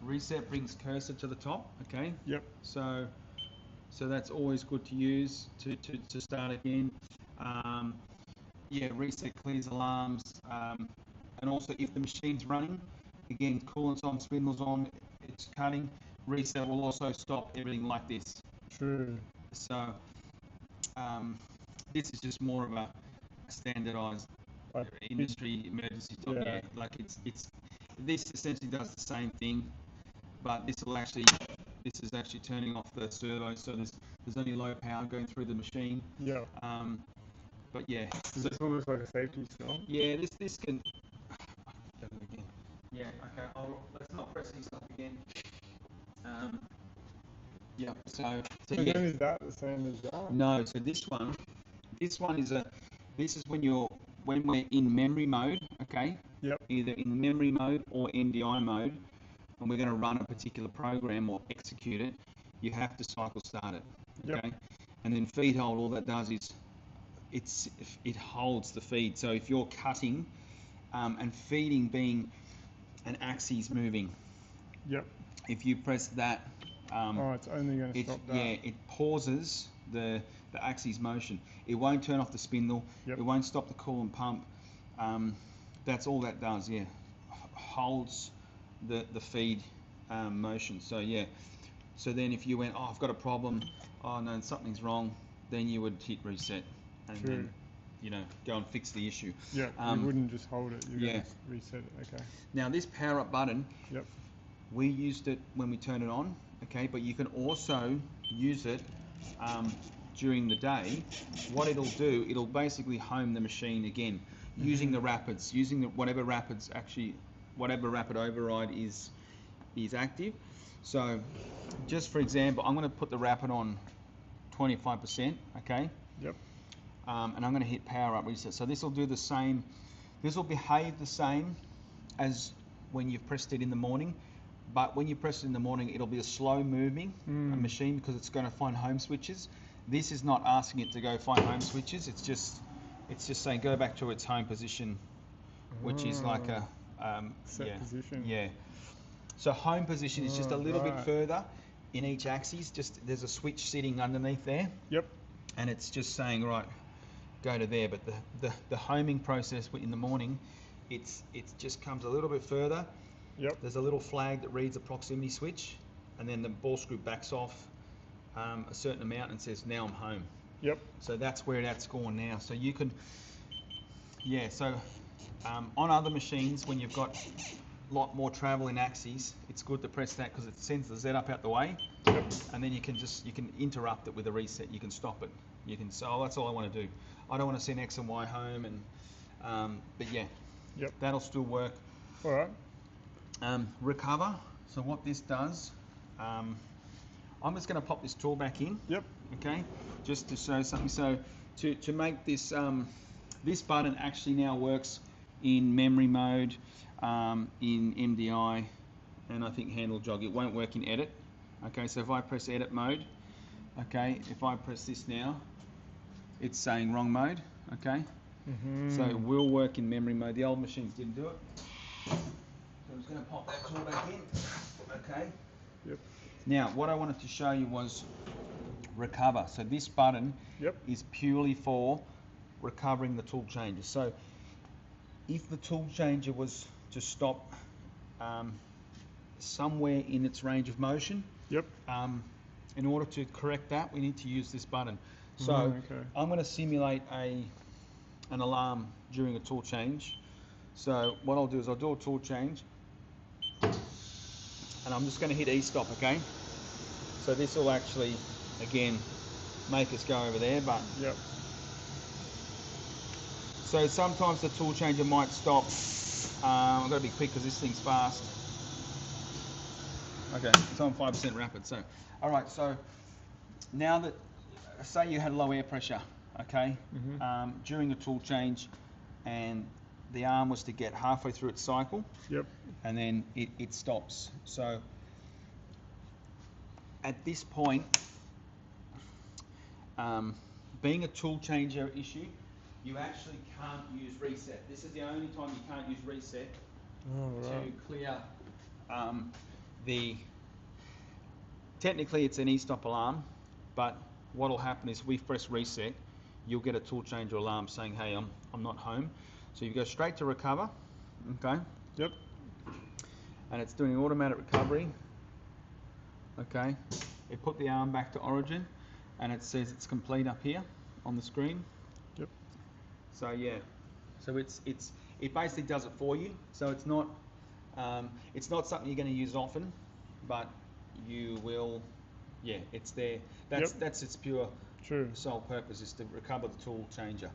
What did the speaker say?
reset brings cursor to the top, okay? Yep. So that's always good to use to start again. Yeah, reset clears alarms, and also if the machine's running, again, coolant's on, spindle's on, it's cutting, reset will also stop everything like this. True. So this is just more of a standardized Like, industry emergency type. Yeah, like it's this essentially does the same thing, but this is actually turning off the servo, so there's only low power going through the machine. Yeah. But yeah, So it's almost like a safety stop. yeah, this can. Yeah, okay. Let's not press these up again. Yeah. So Again, yeah. is that the same as that? No. So this one is when we're in memory mode. Okay. Yep. Either in memory mode or NDI mode, and we're going to run a particular program or execute it. You have to cycle start it. Okay. Yep. And then feed hold. All that does is it holds the feed. So if you're cutting, and feeding being an axis moving. Yep. If you press that, it's only going to stop that. Yeah, it pauses the axis motion. It won't turn off the spindle. Yep. It won't stop the coolant pump. That's all that does. Yeah, holds the feed motion. So yeah. So then if you went, oh, I've got a problem. Oh no, something's wrong. Then you would hit reset, and True. then go and fix the issue. Yeah, you wouldn't just hold it, you're going to reset it, okay. Now this power up button, yep. We used it when we turn it on, okay, but you can also use it during the day. What it'll do, it'll basically home the machine again, using the rapids, using whatever rapid override is active. So just for example, I'm going to put the rapid on 25%, okay? Yep. And I'm going to hit power up reset. So this will do the same. This will behave the same as when you've pressed it in the morning, but when you press it in the morning, it'll be a slow moving machine because it's going to find home switches. This is not asking it to go find home switches. It's just saying go back to its home position, which is like a set position. Yeah. So home position is just a little bit further in each axis. Just there's a switch sitting underneath there. Yep. And it's just saying right, go to there. But the homing process in the morning, it just comes a little bit further. Yep. There's a little flag that reads a proximity switch, and then the ball screw backs off a certain amount and says now I'm home. Yep. So that's where that's gone now. So you can, So on other machines, when you've got a lot more travel in axes, it's good to press that because it sends the Z up out the way. Yep. And then you can interrupt it with a reset. You can stop it. You can say, oh, that's all I want to do. I don't want to send X and Y home, and but yeah, yep, that'll still work. All right. Recover. So what this does, I'm just going to pop this tool back in. Yep. Okay. Just to show something. So to make this this button actually now works in memory mode, in MDI, and I think handle jog. It won't work in edit. Okay, so if I press edit mode, okay, if I press this now, it's saying wrong mode, okay? So it will work in memory mode. The old machines didn't do it. So I'm just going to pop that tool back in, okay? Yep. Now, what I wanted to show you was recover. So this button is purely for recovering the tool changer. So if the tool changer was to stop somewhere in its range of motion, in order to correct that, we need to use this button. So I'm going to simulate an alarm during a tool change. So what I'll do is I'll do a tool change, and I'm just going to hit E-stop, okay? So this will actually, again, make us go over there, but... Yep. So sometimes the tool changer might stop. I've got to be quick because this thing's fast. Okay, it's on 5% rapid. So, all right. So now that, say you had low air pressure, okay, during a tool change, and the arm was to get halfway through its cycle, and then it stops. So at this point, being a tool changer issue, you actually can't use reset. This is the only time you can't use reset to clear Technically it's an e-stop alarm, but what will happen is we press reset, you'll get a tool changer alarm saying, hey, I'm not home. So you go straight to recover, okay? Yep. And it's doing automatic recovery, okay? It put the arm back to origin, and it says it's complete up here on the screen. Yep. So yeah, so it basically does it for you. So it's not something you're going to use often, but you will. Yeah, it's there. That's its pure True. sole purpose is to recover the tool changer.